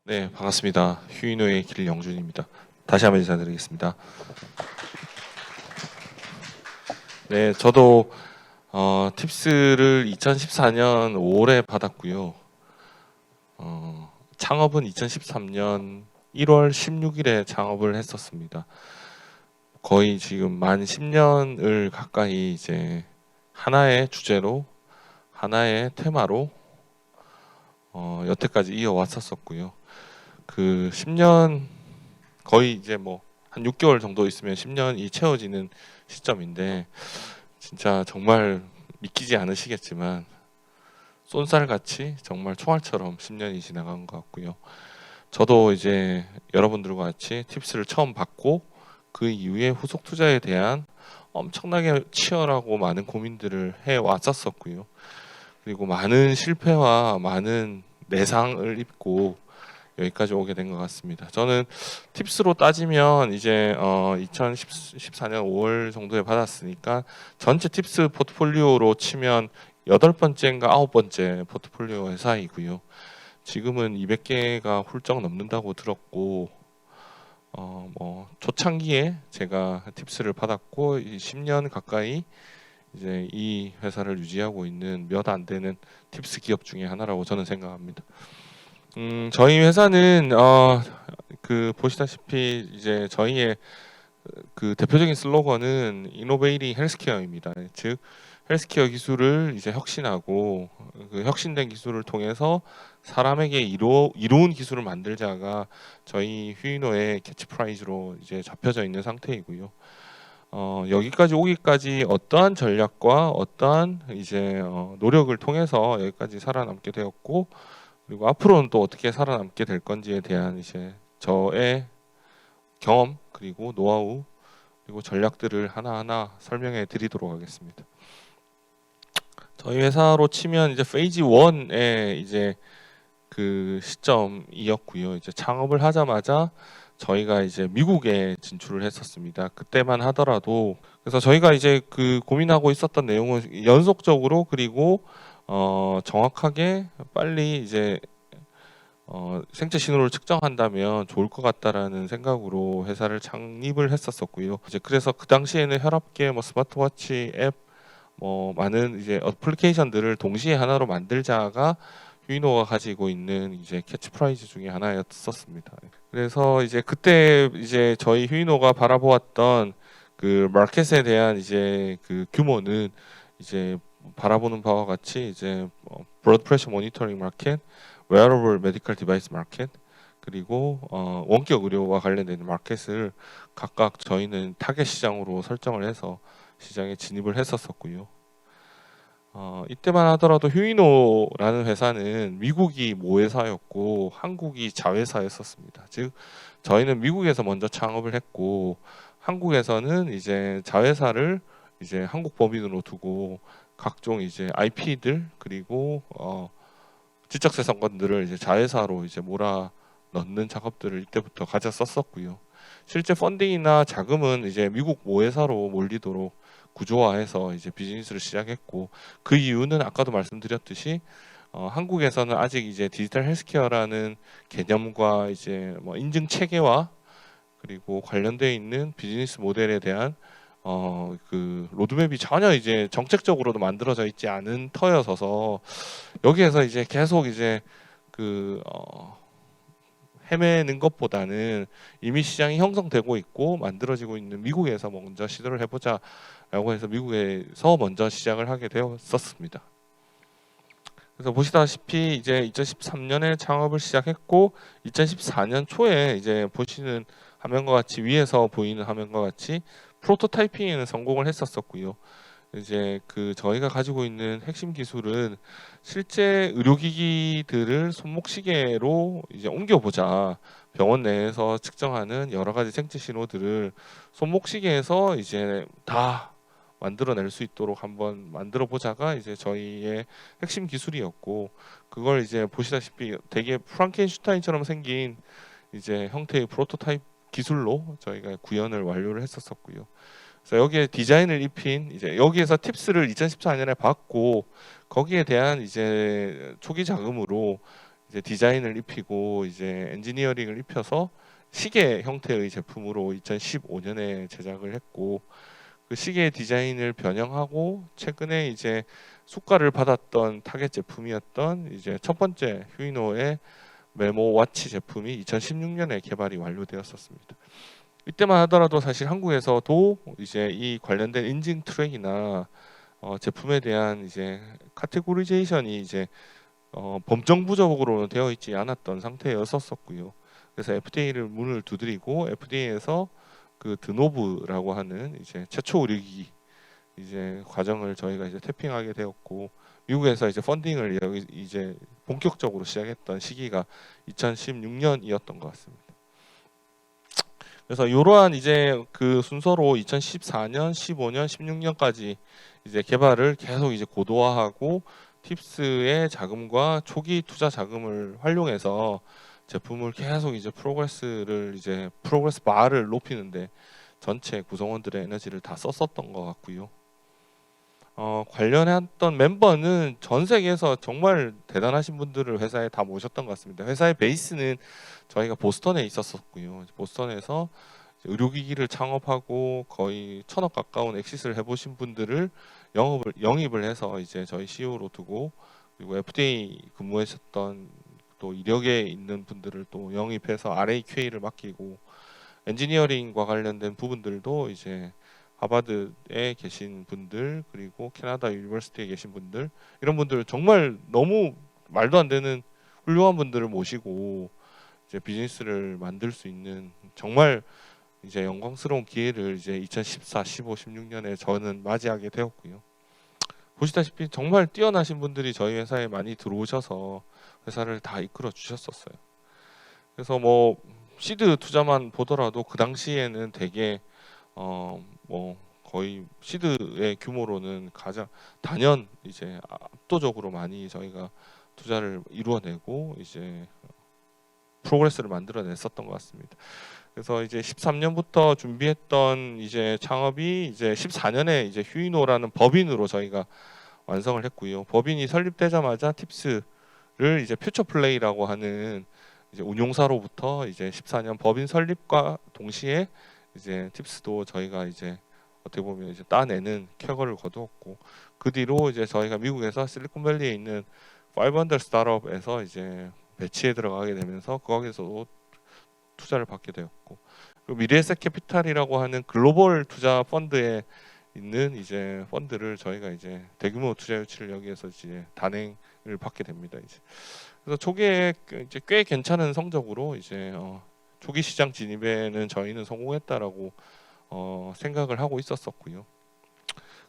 네, 반갑습니다. 휴인호의 길영준입니다. 다시 한번 인사드리겠습니다. 네, 저도 팁스를 2014년 5월에 받았고요. 창업은 2013년 1월 16일에 창업을 했었습니다. 거의 지금 만 10년을 가까이 이제 하나의 주제로, 하나의 테마로 여태까지 이어왔었고요. 그 10년 거의 이제 뭐 한 6개월 정도 있으면 10년이 채워지는 시점인데 진짜 정말 믿기지 않으시겠지만 쏜살같이 정말 총알처럼 10년이 지나간 것 같고요. 저도 이제 여러분들과 같이 팁스를 처음 받고 그 이후에 후속 투자에 대한 엄청나게 치열하고 많은 고민들을 해 왔었었고요. 그리고 많은 실패와 많은 내상을 입고 여기까지 오게 된 것 같습니다. 저는 팁스로 따지면 이제 2014년 5월 정도에 받았으니까 전체 팁스 포트폴리오로 치면 8번째인가 9번째 포트폴리오 회사이고요. 지금은 200개가 훌쩍 넘는다고 들었고 뭐 초창기에 제가 팁스를 받았고 10년 가까이 이제 이 회사를 유지하고 있는 몇 안 되는 팁스 기업 중에 하나라고 저는 생각합니다. 저희 회사는 그 보시다시피 이제 저희의 그 대표적인 슬로건은 이노베이팅 헬스케어입니다. 즉 헬스케어 기술을 이제 혁신하고 그 혁신된 기술을 통해서 사람에게 이로운 기술을 만들자가 저희 휴이노의 캐치프라이즈로 이제 잡혀져 있는 상태이고요. 여기까지 오기까지 어떠한 전략과 어떠한 이제 노력을 통해서 여기까지 살아남게 되었고, 그리고 앞으로는 또 어떻게 살아남게 될 건지에 대한 이제 저의 경험 그리고 노하우 그리고 전략들을 하나하나 설명해 드리도록 하겠습니다. 저희 회사로 치면 이제 페이지 1에 이제 그 시점이었고요. 이제 창업을 하자마자 저희가 이제 미국에 진출을 했었습니다. 그때만 하더라도 그래서 저희가 이제 그 고민하고 있었던 내용은 연속적으로 그리고 정확하게 빨리 이제 생체 신호를 측정한다면 좋을 것 같다라는 생각으로 회사를 창립을 했었었고요. 이제 그래서 그 당시에는 혈압계, 뭐 스마트워치 앱, 뭐 많은 이제 어플리케이션들을 동시에 하나로 만들자가 휴이노가 가지고 있는 이제 캐치프라이즈 중에 하나였었습니다. 그래서 이제 그때 이제 저희 휴이노가 바라보았던 그 마켓에 대한 이제 그 규모는 이제 바라보는 바와 같이 이제 블러드 프레셔 모니터링 마켓, 웨어러블 메디컬 디바이스 마켓, 그리고 원격 의료와 관련된 마켓을 각각 저희는 타겟 시장으로 설정을 해서 시장에 진입을 했었었고요. 이때만 하더라도 휴이노라는 회사는 미국이 모회사였고 한국이 자회사였었습니다. 즉 저희는 미국에서 먼저 창업을 했고 한국에서는 이제 자회사를 이제 한국 법인으로 두고 각종 이제 IP들 그리고 지적재산권들을 이제 자회사로 이제 몰아 넣는 작업들을 이때부터 가졌었었고요. 실제 펀딩이나 자금은 이제 미국 모회사로 몰리도록 구조화해서 이제 비즈니스를 시작했고, 그 이유는 아까도 말씀드렸듯이 한국에서는 아직 이제 디지털 헬스케어라는 개념과 이제 뭐 인증 체계와 그리고 관련되어 있는 비즈니스 모델에 대한 그 로드맵이 전혀 이제 정책적으로도 만들어져 있지 않은 터여서서 여기에서 이제 계속 이제 그 헤매는 것보다는 이미 시장이 형성되고 있고 만들어지고 있는 미국에서 먼저 시도를 해보자라고 해서 미국에서 먼저 시작을 하게 되었었습니다. 그래서 보시다시피 이제 2013년에 창업을 시작했고 2014년 초에 이제 보시는 화면과 같이 위에서 보이는 화면과 같이 프로토타이핑에는 성공을 했었었고요. 이제 그 저희가 가지고 있는 핵심 기술은 실제 의료기기들을 손목시계로 이제 옮겨보자. 병원 내에서 측정하는 여러 가지 생체 신호들을 손목시계에서 이제 다 만들어낼 수 있도록 한번 만들어 보자가 이제 저희의 핵심 기술이었고, 그걸 이제 보시다시피 되게 프랑켄슈타인처럼 생긴 이제 형태의 프로토타입 기술로 저희가 구현을 완료를 했었었고요. 그래서 여기에 디자인을 입힌 이제 여기에서 팁스를 2014년에 받고 거기에 대한 이제 초기 자금으로 이제 디자인을 입히고 이제 엔지니어링을 입혀서 시계 형태의 제품으로 2015년에 제작을 했고, 그 시계 디자인을 변형하고 최근에 이제 수가를 받았던 타겟 제품이었던 이제 첫 번째 휴이노의 메모 와치 제품이 2016년에 개발이 완료되었었습니다. 이때만 하더라도 사실 한국에서도 이제 이 관련된 인증 트랙이나 제품에 대한 이제 카테고리제이션이 이제 범정부적으로 되어 있지 않았던 상태였었고요. 그래서 FDA를 문을 두드리고 FDA에서 그 드노브라고 하는 이제 최초 의료기기 이제 과정을 저희가 이제 태핑하게 되었고, 미국에서 이제 펀딩을 여기 이제 본격적으로 시작했던 시기가 2016년이었던 것 같습니다. 그래서 이러한 이제 그 순서로 2014년, 15년, 16년까지 이제 개발을 계속 이제 고도화하고 팁스의 자금과 초기 투자 자금을 활용해서 제품을 계속 이제 프로그레스 바를 높이는데 전체 구성원들의 에너지를 다 썼었던 것 같고요. 관련했던 멤버는 전 세계에서 정말 대단하신 분들을 회사에 다 모셨던 것 같습니다. 회사의 베이스는 저희가 보스턴에 있었었고요. 보스턴에서 의료기기를 창업하고 거의 1,000억 가까운 엑시스를 해보신 분들을 영입을 해서 이제 저희 CEO로 두고, 그리고 FDA 근무하셨던 또 이력에 있는 분들을 또 영입해서 RAQA를 맡기고, 엔지니어링과 관련된 부분들도 이제 하버드에 계신 분들, 그리고 캐나다 유니버시티에 계신 분들, 이런 분들 정말 너무 말도 안 되는 훌륭한 분들을 모시고 이제 비즈니스를 만들 수 있는 정말 이제 영광스러운 기회를 이제 2014, 15, 16년에 저는 맞이하게 되었고요. 보시다시피 정말 뛰어나신 분들이 저희 회사에 많이 들어오셔서 회사를 다 이끌어 주셨었어요. 그래서 뭐 시드 투자만 보더라도 그 당시에는 되게 뭐 거의 시드의 규모로는 가장 단연 이제 압도적으로 많이 저희가 투자를 이루어내고 이제 프로그레스를 만들어냈었던 것 같습니다. 그래서 이제 13년부터 준비했던 이제 창업이 이제 14년에 이제 휴이노라는 법인으로 저희가 완성을 했고요. 법인이 설립되자마자 팁스를 이제 퓨처 플레이라고 하는 이제 운용사로부터 이제 14년 법인 설립과 동시에 이제 팁스도 저희가 이제 어떻게 보면 이제 따내는 쾌거를 거두었고, 그 뒤로 이제 저희가 미국에서 실리콘밸리에 있는 500 스타트업에서 이제 배치에 들어가게 되면서 거기서도 투자를 받게 되었고, 그리고 미래에셋 캐피탈이라고 하는 글로벌 투자 펀드에 있는 이제 펀드를 저희가 이제 대규모 투자 유치를 여기에서 이제 단행을 받게 됩니다. 이제 그래서 초기에 이제 꽤 괜찮은 성적으로 이제 초기 시장 진입에는 저희는 성공했다라고 생각을 하고 있었었고요.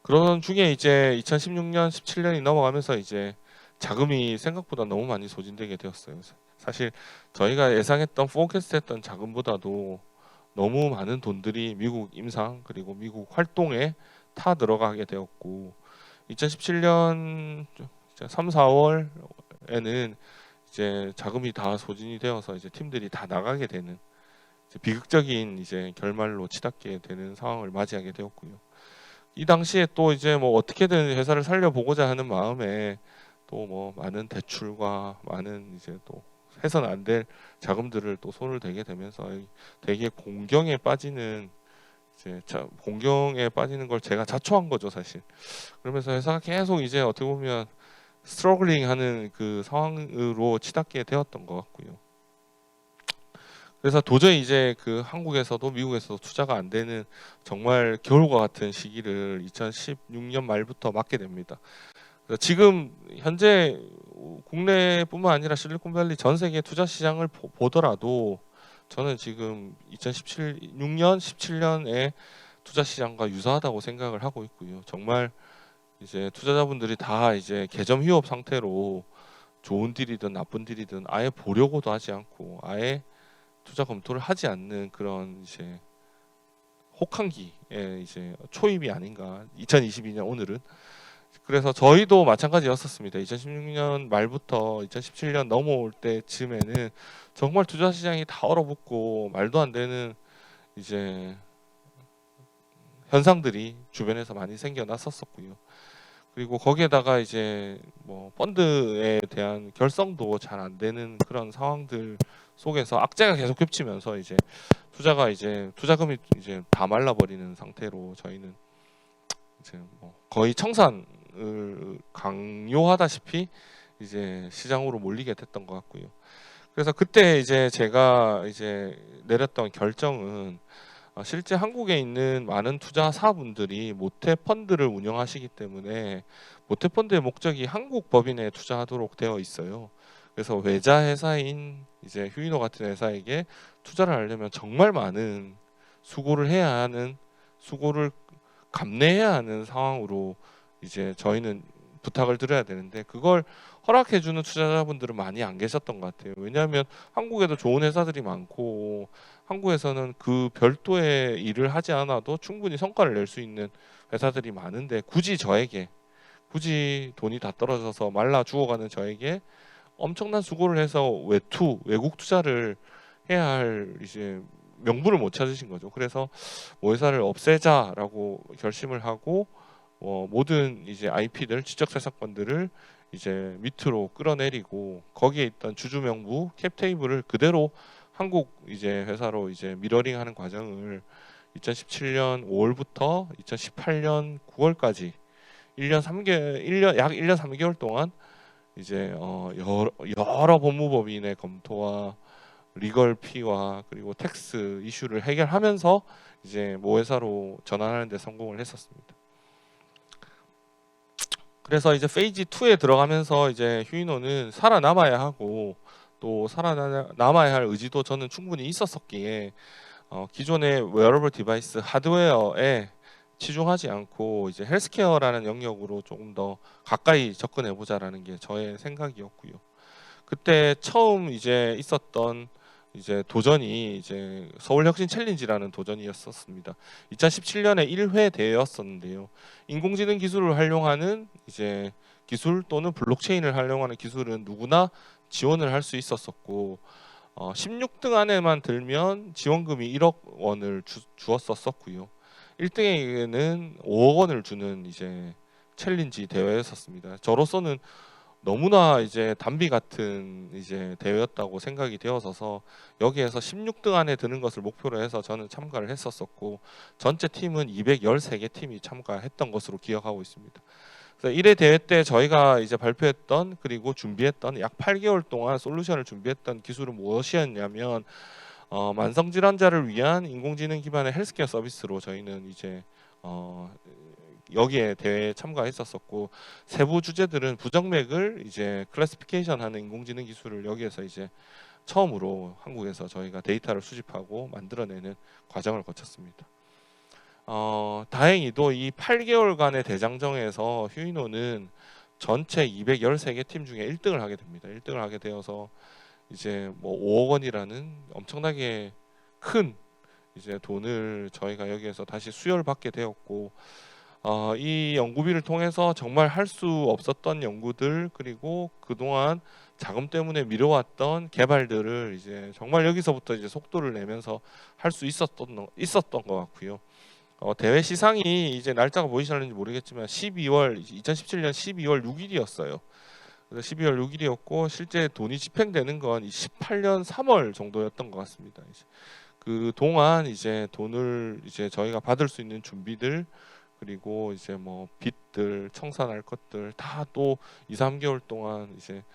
그러던 중에 이제 2016년, 17년이 넘어가면서 이제 자금이 생각보다 너무 많이 소진되게 되었어요. 사실 저희가 예상했던 포캐스트했던 자금보다도 너무 많은 돈들이 미국 임상 그리고 미국 활동에 타 들어가게 되었고, 2017년 3, 4월에는 이제 자금이 다 소진이 되어서 이제 팀들이 다 나가게 되는 이제 비극적인 이제 결말로 치닫게 되는 상황을 맞이하게 되었고요. 이 당시에 또 이제 뭐 어떻게든 회사를 살려보고자 하는 마음에 또 뭐 많은 대출과 많은 이제 또 해서는 안 될 자금들을 또 손을 대게 되면서 되게 공경에 빠지는 이제 공경에 빠지는 걸 제가 자초한 거죠, 사실. 그러면서 회사가 계속 이제 어떻게 보면 스트러글링 하는 그 상황으로 치닫게 되었던 것 같고요. 그래서 도저히 이제 그 한국에서도 미국에서도 투자가 안 되는 정말 겨울과 같은 시기를 2016년 말부터 맞게 됩니다. 그래서 지금 현재 국내뿐만 아니라 실리콘밸리 전 세계 투자 시장을 보더라도 저는 지금 2016년, 17년의 투자 시장과 유사하다고 생각을 하고 있고요. 정말 이제 투자자분들이 다 이제 개점 휴업 상태로 좋은 딜이든 나쁜 딜이든 아예 보려고도 하지 않고 아예 투자 검토를 하지 않는 그런 이제 혹한기에 이제 초입이 아닌가 2022년 오늘은. 그래서 저희도 마찬가지였었습니다. 2016년 말부터 2017년 넘어올 때쯤에는 정말 투자 시장이 다 얼어붙고 말도 안 되는 이제 현상들이 주변에서 많이 생겨났었고요. 그리고 거기에다가 이제 뭐 펀드에 대한 결성도 잘 안 되는 그런 상황들 속에서 악재가 계속 겹치면서 이제 투자금이 이제 다 말라버리는 상태로 저희는 이제 뭐 거의 청산을 강요하다시피 이제 시장으로 몰리게 됐던 것 같고요. 그래서 그때 이제 제가 이제 내렸던 결정은 실제 한국에 있는 많은 투자사분들이 모태 펀드를 운영하시기 때문에 모태 펀드의 목적이 한국 법인에 투자하도록 되어 있어요. 그래서 외자 회사인 이제 휴이노 같은 회사에게 투자를 하려면 정말 많은 수고를 해야 하는 수고를 감내해야 하는 상황으로 이제 저희는 부탁을 드려야 되는데 그걸 허락해 주는 투자자분들은 많이 안 계셨던 것 같아요. 왜냐하면 한국에도 좋은 회사들이 많고 한국에서는 그 별도의 일을 하지 않아도 충분히 성과를 낼 수 있는 회사들이 많은데 굳이 돈이 다 떨어져서 말라 죽어가는 저에게 엄청난 수고를 해서 외국 투자를 해야 할 이제 명분을 못 찾으신 거죠. 그래서 뭐 회사를 없애자라고 결심을 하고 모든 이제 IP들 지적재산권들을 이제 밑으로 끌어내리고 거기에 있던 주주 명부 캡 테이블을 그대로 한국 이제 회사로 이제 미러링하는 과정을 2017년 5월부터 2018년 9월까지 1년 3개월 1년 약 1년 3개월 동안 이제 여러 법무법인의 검토와 리걸 피와 그리고 텍스 이슈를 해결하면서 이제 모 회사로 전환하는 데 성공을 했었습니다. 그래서 이제 페이지 2에 들어가면서 이제 휴이노는 살아남아야 하고 또 살아남아야 할 의지도 저는 충분히 있었었기에 기존의 웨어러블 디바이스 하드웨어에 치중하지 않고 이제 헬스케어라는 영역으로 조금 더 가까이 접근해 보자라는 게 저의 생각이었고요. 그때 처음 이제 있었던 이제 도전이 이제 서울혁신 챌린지라는 도전이었었습니다. 2017년에 1회 대회였었는데요. 인공지능 기술을 활용하는 이제 기술 또는 블록체인을 활용하는 기술은 누구나 지원을 할 수 있었었고 16등 안에만 들면 지원금이 1억 원을 주었었고요. 1등에게는 5억 원을 주는 이제 챌린지 대회였었습니다. 저로서는 너무나 이제 단비 같은 이제 대회였다고 생각이 되어서서 여기에서 16등 안에 드는 것을 목표로 해서 저는 참가를 했었었고 전체 팀은 213개 팀이 참가했던 것으로 기억하고 있습니다. 그래서 1회 대회 때 저희가 이제 발표했던 그리고 준비했던 약 8개월 동안 솔루션을 준비했던 기술은 무엇이었냐면 만성 질환자를 위한 인공지능 기반의 헬스케어 서비스로 저희는 이제 여기에 대회에 참가했었었고 세부 주제들은 부정맥을 이제 클래시피케이션하는 인공지능 기술을 여기에서 이제 처음으로 한국에서 저희가 데이터를 수집하고 만들어내는 과정을 거쳤습니다. 다행히도 이 8개월간의 대장정에서 휴이노는 전체 213개 팀 중에 1등을 하게 됩니다. 1등을 하게 되어서 이제 뭐 5억 원이라는 엄청나게 큰 이제 돈을 저희가 여기에서 다시 수혈받게 되었고 이 연구비를 통해서 정말 할 수 없었던 연구들 그리고 그동안 자금 때문에 미뤄왔던 개발들을 이제 정말 여기서부터 이제 속도를 내면서 할 수 있었던 것 같고요. 대회 시상이 이제 날짜가 보이시는지 모르겠지만 2017년 12월 6일이었어요. 그래서 12월 6일이었고 실제 돈이 집행되는 건 18년 3월 정도였던 것 같습니다. 그 동안 이제 돈을 이제 저희가 받을 수 있는 준비들 그리고 이제 뭐 빚들 청산할 것들 다 또 2, 3개월 동안 이제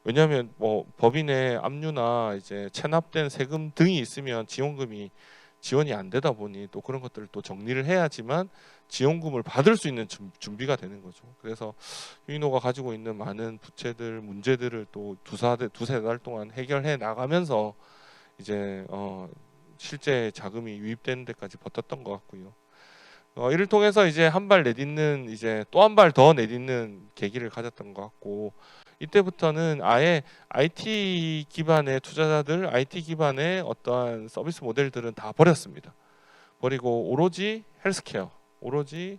왜냐하면 뭐 법인의 압류나 이제 체납된 세금 등이 있으면 지원이 안 되다 보니 또 그런 것들을 또 정리를 해야지만 지원금을 받을 수 있는 준비가 되는 거죠. 그래서 휴이노가 가지고 있는 많은 부채들 문제들을 또 두세 달 동안 해결해 나가면서 이제 실제 자금이 유입되는 데까지 버텼던 것 같고요. 이를 통해서 이제 한 발 내딛는 이제 또 한 발 더 내딛는 계기를 가졌던 것 같고 이때부터는 아예 IT 기반의 투자자들, IT 기반의 어떠한 서비스 모델들은 다 버렸습니다. 버리고 오로지 헬스케어, 오로지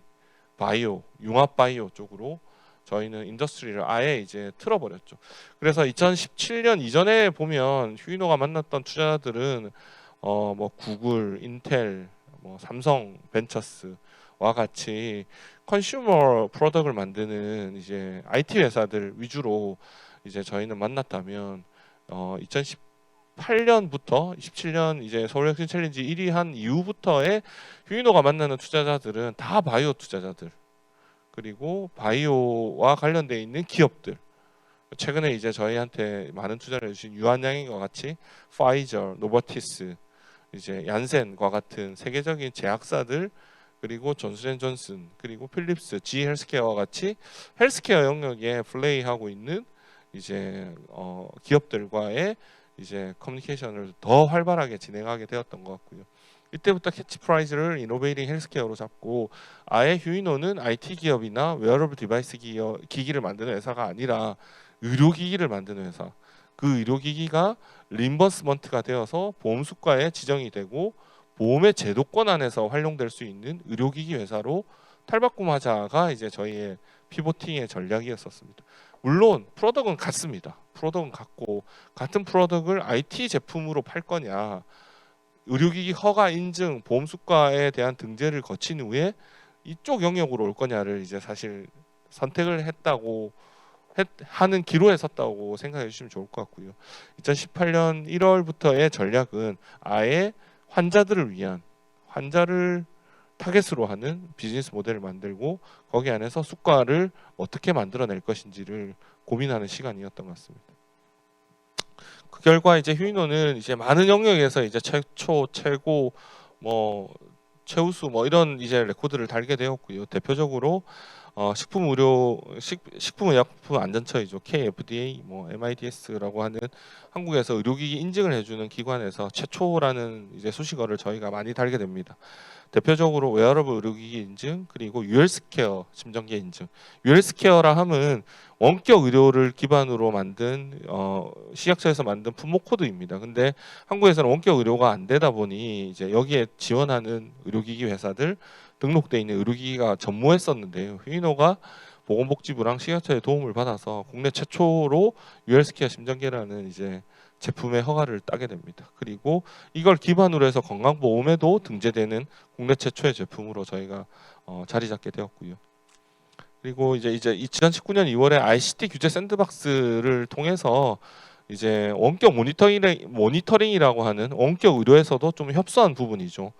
바이오, 융합 바이오 쪽으로 저희는 인더스트리를 아예 이제 틀어버렸죠. 그래서 2017년 이전에 보면 휴이노가 만났던 투자자들은 뭐 구글, 인텔, 뭐 삼성 벤처스와 같이 컨슈머 프로덕트를 만드는 이제 IT 회사들 위주로 이제 저희는 만났다면 2018년부터 27년 이제 서울혁신 챌린지 1위 한 이후부터의 휴인호가 만나는 투자자들은 다 바이오 투자자들, 그리고 바이오와 관련돼 있는 기업들. 최근에 이제 저희한테 많은 투자를 해주신 유한양행과 같이 파이저, 노버티스, 이제 얀센과 같은 세계적인 제약사들, 그리고 존슨앤존슨, 그리고 필립스, G 헬스케어와 같이 헬스케어 영역에 플레이하고 있는 이제 기업들과의 이제 커뮤니케이션을 더 활발하게 진행하게 되었던 것 같고요. 이때부터 캐치프라이즈를 이노베이팅 헬스케어로 잡고, 아예 휴이노는 IT 기업이나 웨어러블 디바이스 기기를 만드는 회사가 아니라 의료기기를 만드는 회사. 그 의료기기가 림버스먼트가 되어서 보험수가에 지정이 되고 보험의 제도권 안에서 활용될 수 있는 의료기기 회사로 탈바꿈하자가 이제 저희의 피보팅의 전략이었었습니다. 물론 프로덕트는 같습니다. 프로덕트는 같고, 같은 프로덕트를 IT 제품으로 팔 거냐, 의료기기 허가 인증, 보험수가에 대한 등재를 거친 후에 이쪽 영역으로 올 거냐를 이제 사실 선택을 했다고 하는 기로에 섰다고 생각해 주시면 좋을 것 같고요. 2018년 1월부터의 전략은 아예 환자들을 위한, 환자를 타겟으로 하는 비즈니스 모델을 만들고 거기 안에서 수가를 어떻게 만들어낼 것인지를 고민하는 시간이었던 것 같습니다. 그 결과 이제 휴이노는 이제 많은 영역에서 이제 최초, 최고, 뭐 최우수 뭐 이런 이제 레코드를 달게 되었고요. 대표적으로 식품의약품 안전처이죠. KFDA, 뭐 MIDS라고 하는 한국에서 의료기기 인증을 해주는 기관에서 최초라는 이제 수식어를 저희가 많이 달게 됩니다. 대표적으로 웨어러블 의료기기 인증, 그리고 유헬스케어 심정계 인증. 유헬스케어라 함은 원격 의료를 기반으로 만든 식약처에서 만든 품목 코드입니다. 근데 한국에서는 원격 의료가 안 되다 보니 이제 여기에 지원하는 의료기기 회사들, 등록돼 있는 의료기기가 전무했었는데요. 휴이노가 보건복지부랑 식약처의 도움을 받아서 국내 최초로 유헬스케어 심정계라는 이제 제품의 허가를 따게 됩니다. 그리고 이걸 기반으로 해서 건강보험에도 등재되는 국내 최초의 제품으로 저희가 자리 잡게 되었고요. 그리고 이제 2019년 2월에 ICT 규제 샌드박스를 통해서 이제 원격 모니터링이라고 하는 원격 의료에서도 좀 협소한 부분이죠.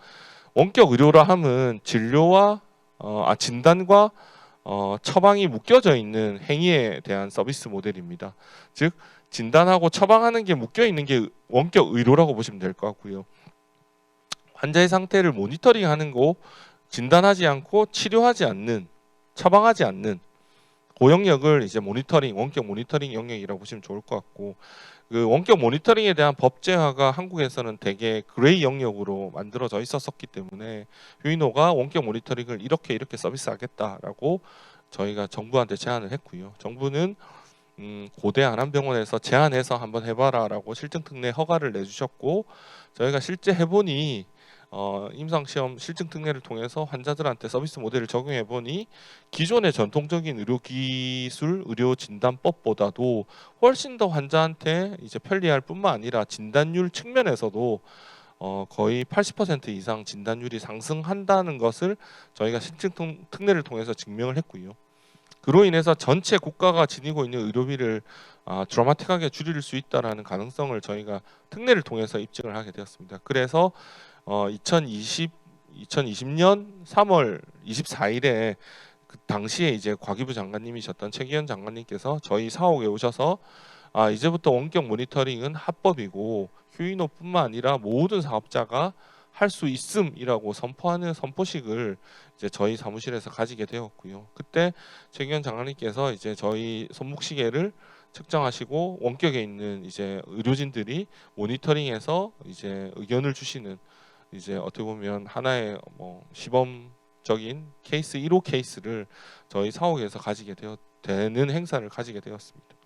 원격 의료라 함은 진료와 진단과 처방이 묶여져 있는 행위에 대한 서비스 모델입니다. 즉 진단하고 처방하는 게 묶여 있는 게 원격 의료라고 보시면 될 것 같고요. 환자의 상태를 모니터링하는 거, 진단하지 않고 치료하지 않는, 처방하지 않는 그 영역을 이제 원격 모니터링 영역이라고 보시면 좋을 것 같고, 그 원격 모니터링에 대한 법제화가 한국에서는 되게 그레이 영역으로 만들어져 있었기 때문에 휴이노가 원격 모니터링을 이렇게 서비스하겠다라고 저희가 정부한테 제안을 했고요. 정부는 고대 안암병원에서 제안해서 한번 해봐라라고 실증특례 허가를 내주셨고, 저희가 실제 해보니 임상시험 실증특례를 통해서 환자들한테 서비스 모델을 적용해보니 기존의 전통적인 의료기술, 의료진단법보다도 훨씬 더 환자한테 이제 편리할 뿐만 아니라 진단율 측면에서도 거의 80% 이상 진단율이 상승한다는 것을 저희가 실증특례를 통해서 증명을 했고요. 그로 인해서 전체 국가가 지니고 있는 의료비를 드라마틱하게 줄일 수 있다라는 가능성을 저희가 특례를 통해서 입증을 하게 되었습니다. 그래서 2020년 3월 24일에 그 당시에 이제 과기부 장관님이셨던 최기현 장관님께서 저희 사옥에 오셔서 이제부터 원격 모니터링은 합법이고 휴이노뿐만 아니라 모든 사업자가 할 수 있음이라고 선포하는 선포식을 이제 저희 사무실에서 가지게 되었고요. 그때 최기현 장관님께서 이제 저희 손목시계를 측정하시고 원격에 있는 이제 의료진들이 모니터링해서 이제 의견을 주시는, 이제 어떻게 보면 하나의 뭐 시범적인 케이스 1호 케이스를 저희 사옥에서 가지게 되는 행사를 가지게 되었습니다.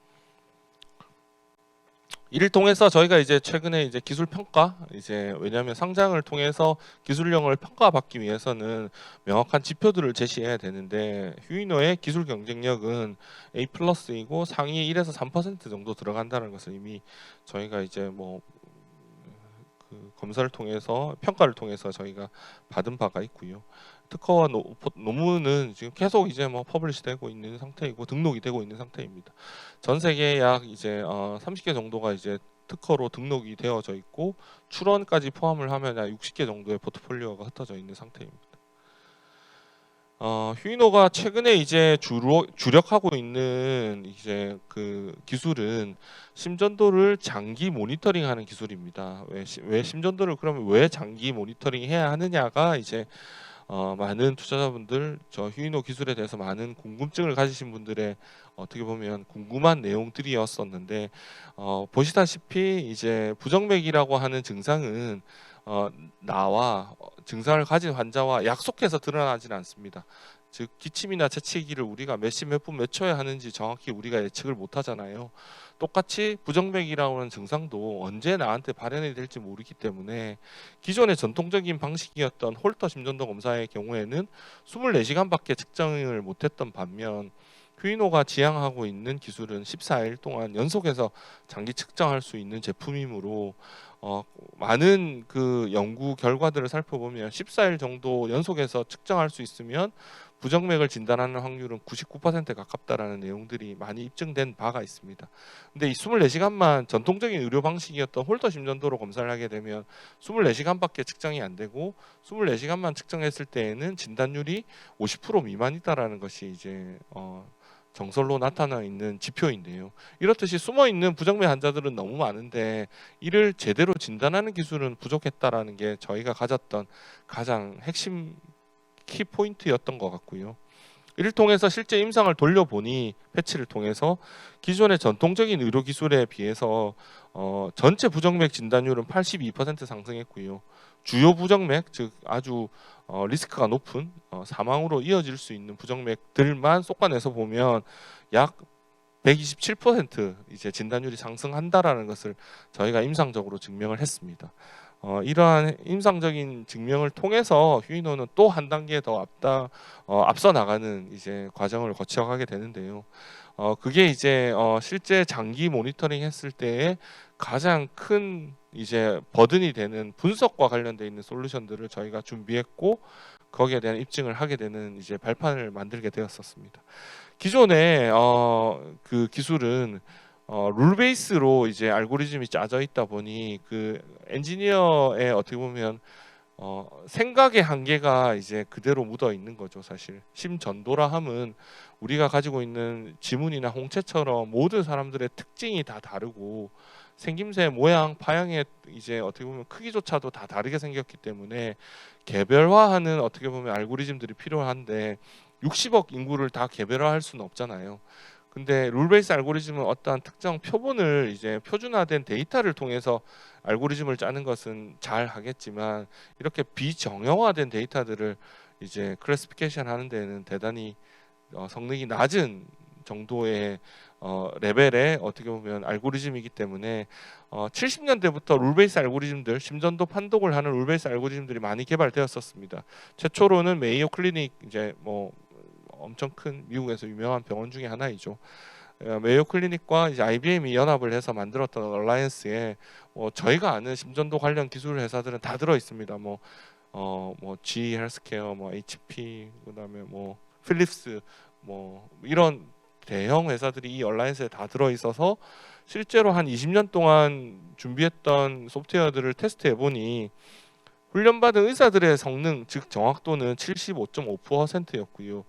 이를 통해서 저희가 이제 최근에 이제 기술 평가, 이제 왜냐하면 상장을 통해서 기술력을 평가받기 위해서는 명확한 지표들을 제시해야 되는데 휴이노의 기술 경쟁력은 A+이고 상위 1에서 3% 정도 들어간다는 것을 이미 저희가 이제 뭐 그 검사를 통해서 평가를 통해서 저희가 받은 바가 있고요. 특허와 논문은 지금 계속 이제 뭐 퍼블리시되고 있는 상태이고 등록이 되고 있는 상태입니다. 전 세계 약 이제 30개 정도가 이제 특허로 등록이 되어져 있고 출원까지 포함을 하면 약 60개 정도의 포트폴리오가 흩어져 있는 상태입니다. 휴이노가 최근에 이제 주력하고 있는 이제 그 기술은 심전도를 장기 모니터링하는 기술입니다. 왜 심전도를 그러면 왜 장기 모니터링 해야 하느냐가 이제 많은 투자자분들 저 휴이노 기술에 대해서 많은 궁금증을 가지신 분들의 어떻게 보면 궁금한 내용들이었었는데 보시다시피 이제 부정맥이라고 하는 증상은 나와 증상을 가진 환자와 약속해서 드러나지는 않습니다. 즉 기침이나 재채기를 우리가 몇 분 몇 초에 하는지 정확히 우리가 예측을 못 하잖아요. 똑같이 부정맥이라고 하는 증상도 언제 나한테 발현이 될지 모르기 때문에 기존의 전통적인 방식이었던 홀터 심전도 검사의 경우에는 24시간밖에 측정을 못했던 반면 휴이노가 지향하고 있는 기술은 14일 동안 연속해서 장기 측정할 수 있는 제품이므로 많은 그 연구 결과들을 살펴보면 14일 정도 연속해서 측정할 수 있으면 부정맥을 진단하는 확률은 99%에 가깝다라는 내용들이 많이 입증된 바가 있습니다. 근데 이 24시간만 전통적인 의료 방식이었던 홀터 심전도로 검사를 하게 되면 24시간밖에 측정이 안 되고 24시간만 측정했을 때에는 진단율이 50% 미만이다라는 것이 이제 정설로 나타나 있는 지표인데요. 이렇듯이 숨어 있는 부정맥 환자들은 너무 많은데 이를 제대로 진단하는 기술은 부족했다라는 게 저희가 가졌던 가장 핵심 키 포인트였던 것 같고요. 이를 통해서 실제 임상을 돌려보니 패치를 통해서 기존의 전통적인 의료 기술에 비해서 전체 부정맥 진단율은 82% 상승했고요. 주요 부정맥 즉 아주 리스크가 높은 사망으로 이어질 수 있는 부정맥들만 쏟아내서 보면 약 127% 이제 진단율이 상승한다라는 것을 저희가 임상적으로 증명을 했습니다. 이러한 임상적인 증명을 통해서 휴이노는 또 한 단계 더 앞서 나가는 이제 과정을 거쳐가게 되는데요. 그게 이제 실제 장기 모니터링 했을 때에 가장 큰 이제 버든이 되는 분석과 관련되어 있는 솔루션들을 저희가 준비했고 거기에 대한 입증을 하게 되는 이제 발판을 만들게 되었었습니다. 기존에 그 기술은 룰 베이스로 이제 알고리즘이 짜져 있다 보니 그 엔지니어의 어떻게 보면 생각의 한계가 이제 그대로 묻어 있는 거죠. 사실 심전도라 함은 우리가 가지고 있는 지문이나 홍채처럼 모든 사람들의 특징이 다 다르고 생김새, 모양, 파형의 이제 어떻게 보면 크기조차도 다 다르게 생겼기 때문에 개별화하는 어떻게 보면 알고리즘들이 필요한데 60억 인구를 다 개별화할 수는 없잖아요. 근데 룰베이스 알고리즘은 어떠한 특정 표본을 이제 표준화된 데이터를 통해서 알고리즘을 짜는 것은 잘 하겠지만 이렇게 비정형화된 데이터들을 이제 클래시피케이션 하는 데는 대단히 성능이 낮은 정도의 레벨의 어떻게 보면 알고리즘이기 때문에 70년대부터 룰베이스 알고리즘들 심전도 판독을 하는 룰베이스 알고리즘들이 많이 개발되었었습니다. 최초로는 메이오 클리닉 이제 뭐 엄청 큰 미국에서 유명한 병원 중에 하나이죠. 메이오 클리닉과 이제 IBM이 연합을 해서 만들었던 얼라이언스에 저희가 아는 심전도 관련 기술 회사들은 다 들어 있습니다. 뭐 G 헬스케어, 뭐 HP, 그다음에 뭐 필립스, 뭐 이런 대형 회사들이 이 얼라이언스에 다 들어 있어서 실제로 한 20년 동안 준비했던 소프트웨어들을 테스트해 보니 훈련받은 의사들의 성능 즉 정확도는 75.5%였고요.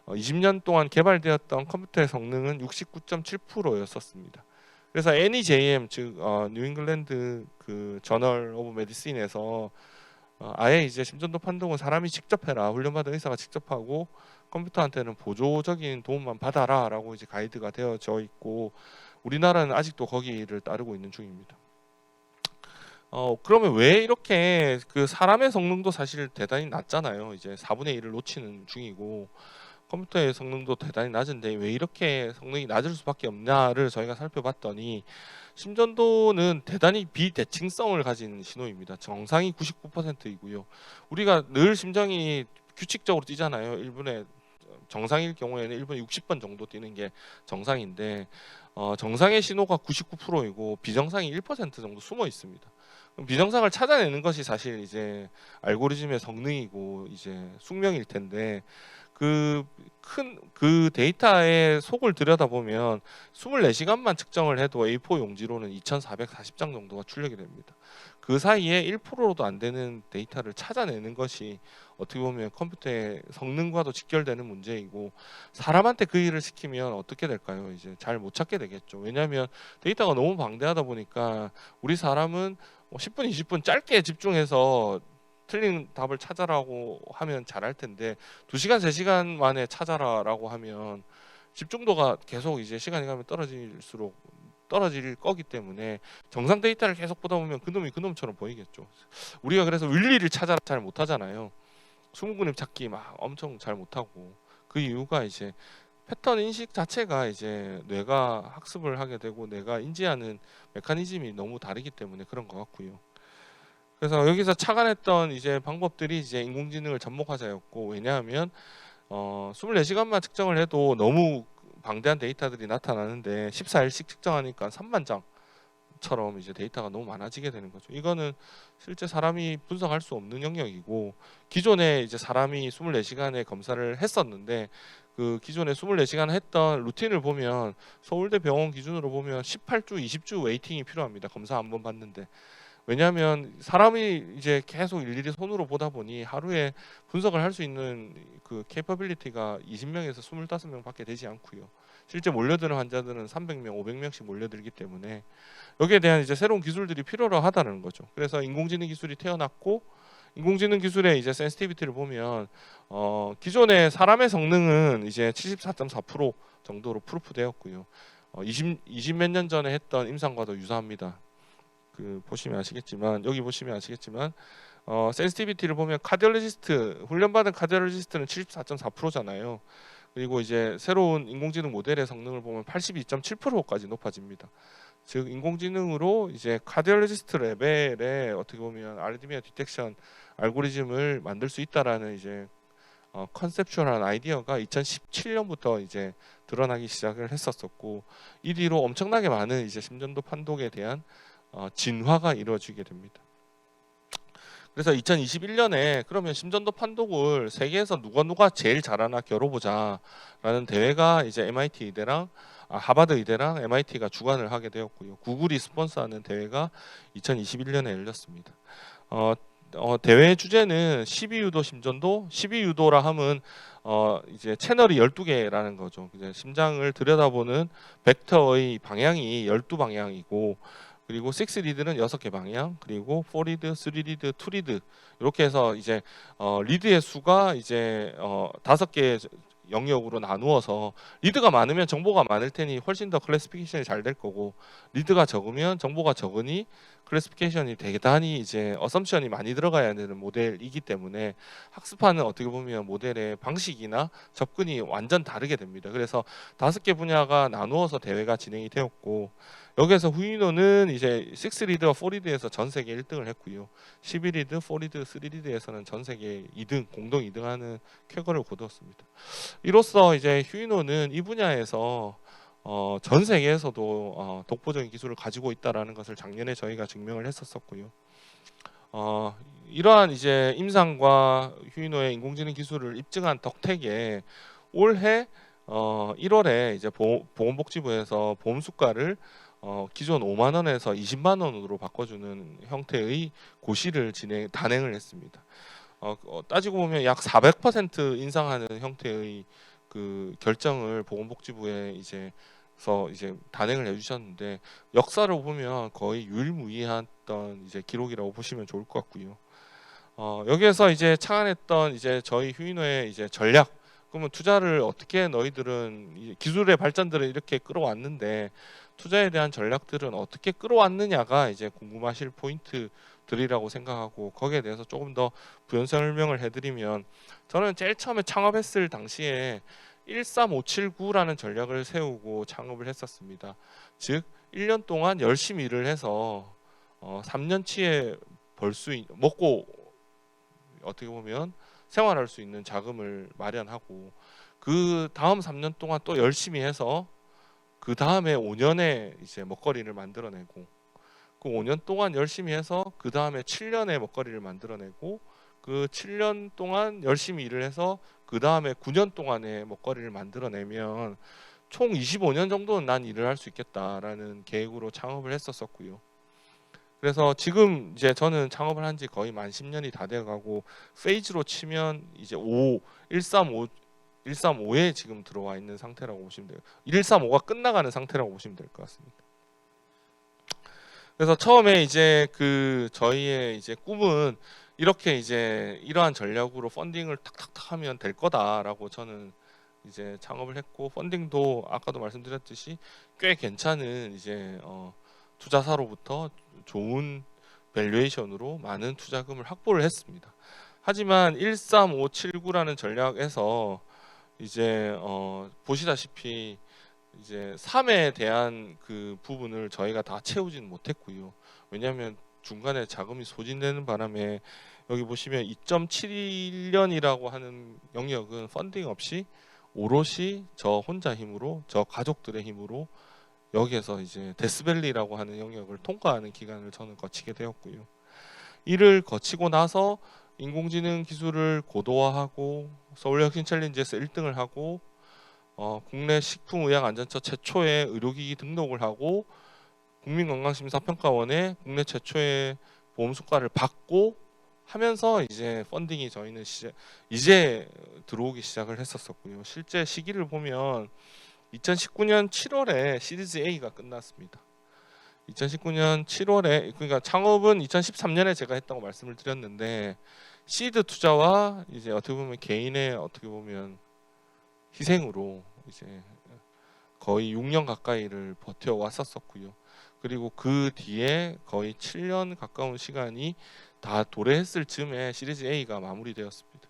20년 동안 개발되었던 컴퓨터의 성능은 69.7%였었습니다. 그래서 NEJM 즉 뉴잉글랜드 그 저널 오브 메디신에서 아예 이제 심전도 판독은 사람이 직접 해라. 훈련받은 의사가 직접 하고 컴퓨터한테는 보조적인 도움만 받아라라고 이제 가이드가 되어져 있고 우리나라는 아직도 거기를 따르고 있는 중입니다. 그러면 왜 이렇게 그 사람의 성능도 사실 대단히 낮잖아요. 이제 4분의 1을 놓치는 중이고 컴퓨터의 성능도 대단히 낮은데 왜 이렇게 성능이 낮을 수밖에 없냐를 저희가 살펴봤더니 심전도는 대단히 비대칭성을 가진 신호입니다. 정상이 99%이고요. 우리가 늘 심장이 규칙적으로 뛰잖아요. 1분에 정상일 경우에는 1분에 60번 정도 뛰는 게 정상인데 정상의 신호가 99%이고 비정상이 1% 정도 숨어 있습니다. 비정상을 찾아내는 것이 사실 이제 알고리즘의 성능이고 이제 숙명일 텐데 그 데이터의 속을 들여다보면 24시간만 측정을 해도 A4 용지로는 2440장 정도가 출력이 됩니다. 그 사이에 1%로도 안 되는 데이터를 찾아내는 것이 어떻게 보면 컴퓨터의 성능과도 직결되는 문제이고, 사람한테 그 일을 시키면 어떻게 될까요? 이제 잘 못 찾게 되겠죠. 왜냐하면 데이터가 너무 방대하다 보니까 우리 사람은 10분, 20분 짧게 집중해서 틀린 답을 찾아라고 하면 잘할 텐데 2시간, 3시간 만에 찾아라라고 하면 집중도가 계속 이제 시간이 가면 떨어질 거기 때문에 정상 데이터를 계속 보다 보면 그놈이 그놈처럼 보이겠죠. 우리가 그래서 일일이 찾아라 잘 못하잖아요. 수문구님 찾기 막 엄청 잘 못하고, 그 이유가 이제 패턴 인식 자체가 이제 뇌가 학습을 하게 되고 내가 인지하는 메커니즘이 너무 다르기 때문에 그런 것 같고요. 그래서 여기서 착안했던 이제 방법들이 이제 인공지능을 접목하자였고, 왜냐하면 24시간만 측정을 해도 너무 방대한 데이터들이 나타나는데 14일씩 측정하니까 3만 장처럼 이제 데이터가 너무 많아지게 되는 거죠. 이거는 실제 사람이 분석할 수 없는 영역이고, 기존에 이제 사람이 24시간의 검사를 했었는데 그 기존에 24시간 했던 루틴을 보면 서울대 병원 기준으로 보면 18주, 20주 웨이팅이 필요합니다. 검사 한 번 받는데. 왜냐하면 사람이 이제 계속 일일이 손으로 보다 보니 하루에 분석을 할 수 있는 그 캐퍼빌리티가 20명에서 25명밖에 되지 않고요. 실제 몰려드는 환자들은 300명, 500명씩 몰려들기 때문에 여기에 대한 이제 새로운 기술들이 필요로 하다는 거죠. 그래서 인공지능 기술이 태어났고, 인공지능 기술의 이제 센시티비티를 보면 기존의 사람의 성능은 이제 74.4% 정도로 프루프되었고요. 20 몇 년 전에 했던 임상과도 유사합니다. 그 보시면 아시겠지만, 여기 보시면 아시겠지만 센시티비티를 보면 카디올로지스트, 훈련받은 카디올로지스트는 74.4%잖아요. 그리고 이제 새로운 인공지능 모델의 성능을 보면 82.7%까지 높아집니다. 즉 인공지능으로 이제 카디올로지스트 레벨의 어떻게 보면 아리드미아 디텍션 알고리즘을 만들 수 있다라는 이제 컨셉추얼한 아이디어가 2017년부터 이제 드러나기 시작을 했었었고, 이 뒤로 엄청나게 많은 이제 심전도 판독에 대한 진화가 이루어지게 됩니다. 그래서 2021년에 그러면 심전도 판독을 세계에서 누가 제일 잘하나 겨뤄보자라는 대회가 이제 MIT 의대랑 하버드 의대랑 MIT가 주관을 하게 되었고요. 구글이 스폰서하는 대회가 2021년에 열렸습니다. 대회 주제는 12유도 심전도, 12유도라 함은 이제 채널이 12개라는 거죠. 이제 심장을 들여다보는 벡터의 방향이 12방향이고, 그리고 6리드는 6개 방향, 그리고 4리드, 3리드, 2리드 이렇게 해서 이제 리드의 수가 이제 5개의 영역으로 나누어서, 리드가 많으면 정보가 많을 테니 훨씬 더 클래시피케이션이 잘 될 거고, 리드가 적으면 정보가 적으니 클래시피케이션이 대단히 이제 어썸션이 많이 들어가야 되는 모델이기 때문에 학습하는 어떻게 보면 모델의 방식이나 접근이 완전 다르게 됩니다. 그래서 5개 분야가 나누어서 대회가 진행이 되었고, 여기에서 후이노는 이제 6리드와 4리드에서 전 세계 1등을 했고요. 11리드, 4리드, 3리드에서는 전 세계 2등, 공동 2등하는 쾌거를 거두었습니다. 이로써 이제 휴이노는 이 분야에서 전 세계에서도 독보적인 기술을 가지고 있다라는 것을 작년에 저희가 증명을 했었었고요. 이러한 이제 임상과 휴이노의 인공지능 기술을 입증한 덕택에 올해 1월에 이제 보건복지부에서 보험수가를 기존 5만 원에서 20만 원으로 바꿔주는 형태의 고시를 단행을 했습니다. 따지고 보면 약 400% 인상하는 형태의 그 결정을 보건복지부에 이제 단행을 해주셨는데, 역사를 보면 거의 유일무이했던 이제 기록이라고 보시면 좋을 것 같고요. 여기에서 이제 창안했던 이제 저희 휴이노의 이제 전략, 그러면 투자를 어떻게 너희들은 기술의 발전들을 이렇게 끌어왔는데 투자에 대한 전략들은 어떻게 끌어왔느냐가 이제 궁금하실 포인트들이라고 생각하고, 거기에 대해서 조금 더 부연 설명을 해드리면, 저는 제일 처음에 창업했을 당시에 13579라는 전략을 세우고 창업을 했었습니다. 즉 1년 동안 열심히 일을 해서 3년치에 먹고 어떻게 보면 생활할 수 있는 자금을 마련하고, 그 다음 3년 동안 또 열심히 해서 그 다음에 5년에 이제 먹거리를 만들어내고, 그 5년 동안 열심히 해서 그 다음에 7년의 먹거리를 만들어내고 그 7년 동안 열심히 일을 해서 그 다음에 9년 동안의 먹거리를 만들어내면 총 25년 정도는 난 일을 할 수 있겠다라는 계획으로 창업을 했었었고요. 그래서 지금 이제 저는 창업을 한 지 거의 만 10년이 다 돼가고 페이즈로 치면 이제 135에 지금 들어와 있는 상태라고 보시면 돼요. 135가 끝나가는 상태라고 보시면 될 것 같습니다. 그래서 처음에 이제 그 저희의 이제 꿈은 이렇게 이제 이러한 전략으로 펀딩을 탁탁탁 하면 될 거다라고 저는 이제 창업을 했고, 펀딩도 아까도 말씀드렸듯이 꽤 괜찮은 이제 투자사로부터 좋은 밸류에이션으로 많은 투자금을 확보를 했습니다. 하지만 13579라는 전략에서 이제 보시다시피 이제 3에 대한 그 부분을 저희가 다 채우지는 못했고요. 왜냐하면 중간에 자금이 소진되는 바람에 여기 보시면 2.71년이라고 하는 영역은 펀딩 없이 오롯이 저 혼자 힘으로, 저 가족들의 힘으로 여기에서 이제 데스밸리라고 하는 영역을 통과하는 기간을 저는 거치게 되었고요. 이를 거치고 나서 인공지능 기술을 고도화하고 서울혁신 챌린지에서 1등을 하고 국내 식품의약안전처 최초의 의료기기 등록을 하고 국민건강심사평가원에 국내 최초의 보험수가를 받고 하면서 이제 펀딩이 저희는 이제 들어오기 시작을 했었었고요. 실제 시기를 보면 2019년 7월에 시리즈 A가 끝났습니다. 2019년 7월에, 그러니까 창업은 2013년에 제가 했다고 말씀을 드렸는데, 시드 투자와 이제 어떻게 보면 개인의 어떻게 보면 희생으로 이제 거의 6년 가까이를 버텨왔었었고요. 그리고 그 뒤에 거의 7년 가까운 시간이 다 도래했을 즈음에 시리즈 A가 마무리되었습니다.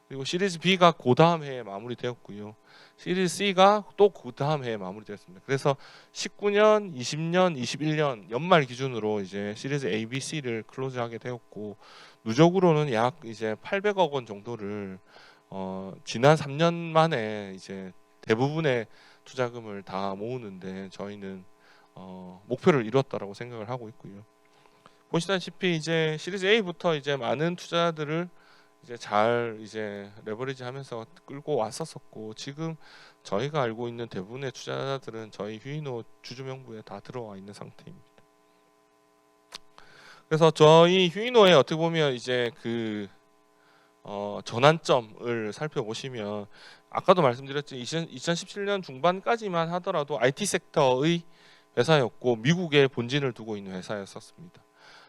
그리고 시리즈 B가 그 다음 해에 마무리되었고요. 시리즈 C가 또 그 다음 해에 마무리되었습니다. 그래서 19년, 20년, 21년 연말 기준으로 이제 시리즈 A, B, C를 클로즈하게 되었고, 누적으로는 약 이제 800억 원 정도를 지난 3년 만에 이제 대부분의 투자금을 다 모으는데 저희는 목표를 이뤘다라고 생각을 하고 있고요. 보시다시피 이제 시리즈 A부터 이제 많은 투자들을 이제 잘 이제 레버리지하면서 끌고 왔었었고, 지금 저희가 알고 있는 대부분의 투자자들은 저희 휴이노 주주명부에 다 들어와 있는 상태입니다. 그래서 저희 휴이노에 어떻게 보면 이제 그 전환점을 살펴보시면 아까도 말씀드렸지 2017년 중반까지만 하더라도 IT 섹터의 회사였고 미국에 본진을 두고 있는 회사였었습니다.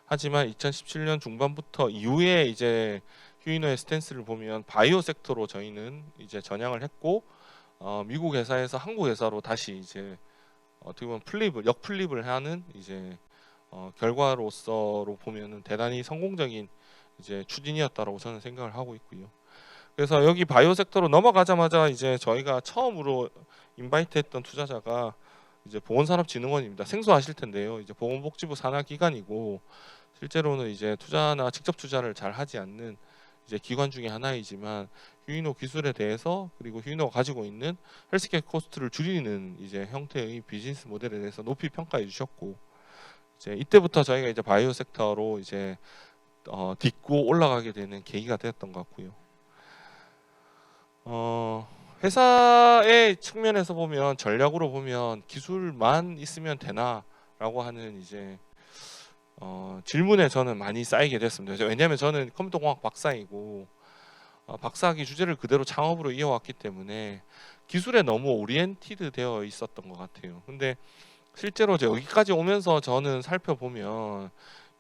하지만 2017년 중반부터 이후에 이제 휴이노의 스탠스를 보면 바이오 섹터로 저희는 이제 전향을 했고, 미국 회사에서 한국 회사로 다시 이제 어떻게 보면 역플립을 하는 이제 결과로서로 보면은 대단히 성공적인 이제 추진이었다라고 저는 생각을 하고 있고요. 그래서 여기 바이오 섹터로 넘어가자마자 이제 저희가 처음으로 인바이트했던 투자자가 이제 보건산업진흥원입니다. 생소하실 텐데요. 이제 보건복지부 산하 기관이고 실제로는 이제 투자나 직접 투자를 잘 하지 않는 이제 기관 중에 하나이지만 휴이노 기술에 대해서, 그리고 휴이노가 가지고 있는 헬스케어 코스트를 줄이는 이제 형태의 비즈니스 모델에 대해서 높이 평가해 주셨고, 이제 이때부터 저희가 이제 바이오 섹터로 이제 딛고 올라가게 되는 계기가 되었던 것 같고요. 회사의 측면에서 보면, 전략으로 보면 기술만 있으면 되나라고 하는 이제 질문에 저는 많이 쌓이게 됐습니다. 왜냐하면 저는 컴퓨터공학 박사이고 박사학위 주제를 그대로 창업으로 이어왔기 때문에 기술에 너무 오리엔티드 되어 있었던 것 같아요. 근데 실제로 여기까지 오면서 저는 살펴보면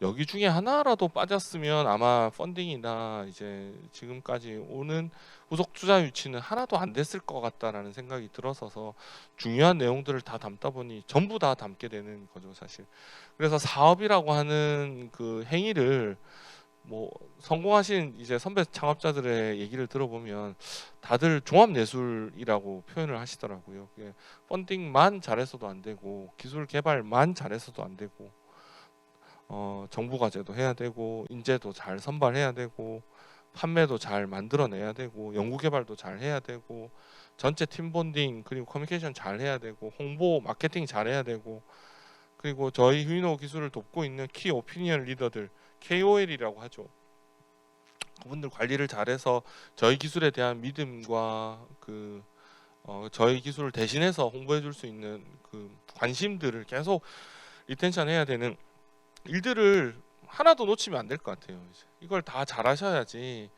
여기 중에 하나라도 빠졌으면 아마 펀딩이나 이제 지금까지 오는 후속 투자 유치는 하나도 안 됐을 것 같다라는 생각이 들어서서 중요한 내용들을 다 담다 보니 전부 다 담게 되는 거죠, 사실. 그래서 사업이라고 하는 그 행위를 뭐 성공하신 이제 선배 창업자들의 얘기를 들어보면 다들 종합예술이라고 표현을 하시더라고요. 펀딩만 잘해서도 안 되고 기술 개발만 잘해서도 안 되고 정부 과제도 해야 되고 인재도 잘 선발해야 되고 판매도 잘 만들어내야 되고 연구 개발도 잘 해야 되고 전체 팀 본딩 그리고 커뮤니케이션 잘 해야 되고 홍보 마케팅 잘 해야 되고 그리고 저희 휴인호 기술을 돕고 있는 키 오피니언 리더들 KOL이라고 하죠. 그분들 관리를 잘해서 저희 기술에 대한 믿음과 저희 기술을 대신해서 홍보해 줄 수 있는 그 관심들을 계속 리텐션 해야 되는 일들을 하나도 놓치면 안 될 것 같아요. 이걸 다 잘하셔야지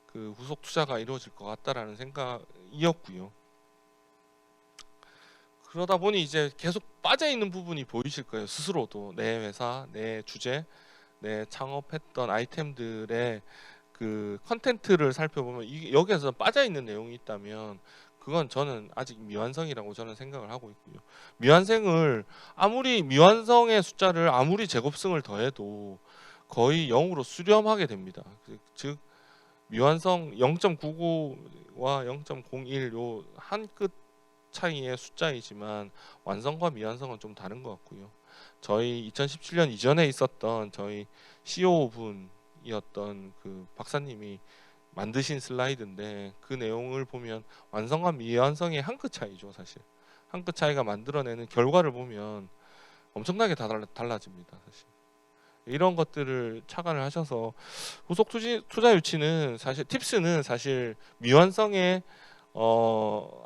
그 후속 투자가 이루어질 것 같다라는 생각이었고요. 그러다 보니 이제 계속 빠져 있는 부분이 보이실 거예요. 스스로도 내 회사, 내 주제, 내 창업했던 아이템들의 그 컨텐츠를 살펴보면 여기에서 빠져 있는 내용이 있다면 그건 저는 아직 미완성이라고 저는 생각을 하고 있고요. 미완성의 숫자를 아무리 제곱승을 더해도 거의 0으로 수렴하게 됩니다. 즉 미완성 0.99와 0.01 요 한 끗 차이의 숫자이지만 완성과 미완성은 좀 다른 것 같고요. 저희 2017년 이전에 있었던 저희 CEO 분이었던 그 박사님이 만드신 슬라이드인데 그 내용을 보면 완성과 미완성의 한 끗 차이죠. 사실 한 끗 차이가 만들어내는 결과를 보면 엄청나게 달라집니다. 사실 이런 것들을 착안을 하셔서 후속 투자 유치는 사실 팁스는 사실 미완성의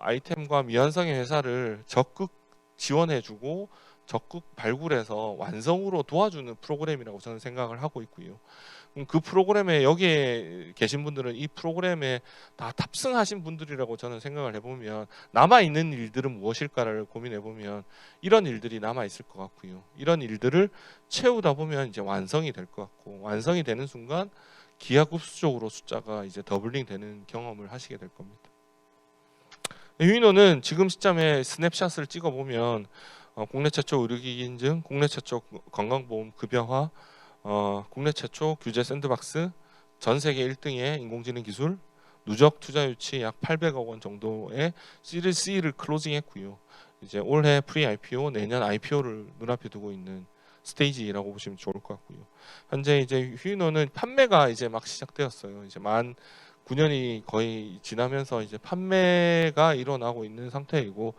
아이템과 미완성의 회사를 적극 지원해주고 적극 발굴해서 완성으로 도와주는 프로그램이라고 저는 생각을 하고 있고요. 그 프로그램에 여기에 계신 분들은 이 프로그램에 다 탑승하신 분들이라고 저는 생각을 해보면 남아있는 일들은 무엇일까를 고민해보면 이런 일들이 남아있을 것 같고요. 이런 일들을 채우다 보면 이제 완성이 될 것 같고 완성이 되는 순간 기하급수적으로 숫자가 이제 더블링 되는 경험을 하시게 될 겁니다. 휴인호는 지금 시점에 스냅샷을 찍어보면 국내 최초 의료기기 인증, 국내 최초 건강보험 급여화, 국내 최초 규제 샌드박스, 전 세계 1등의 인공지능 기술, 누적 투자 유치 약 800억 원 정도의 시리즈 C를 클로징했고요. 이제 올해 프리 IPO, 내년 IPO를 눈앞에 두고 있는 스테이지라고 보시면 좋을 것 같고요. 현재 이제 휴인호는 판매가 이제 막 시작되었어요. 이제 만 9년이 거의 지나면서 이제 판매가 일어나고 있는 상태이고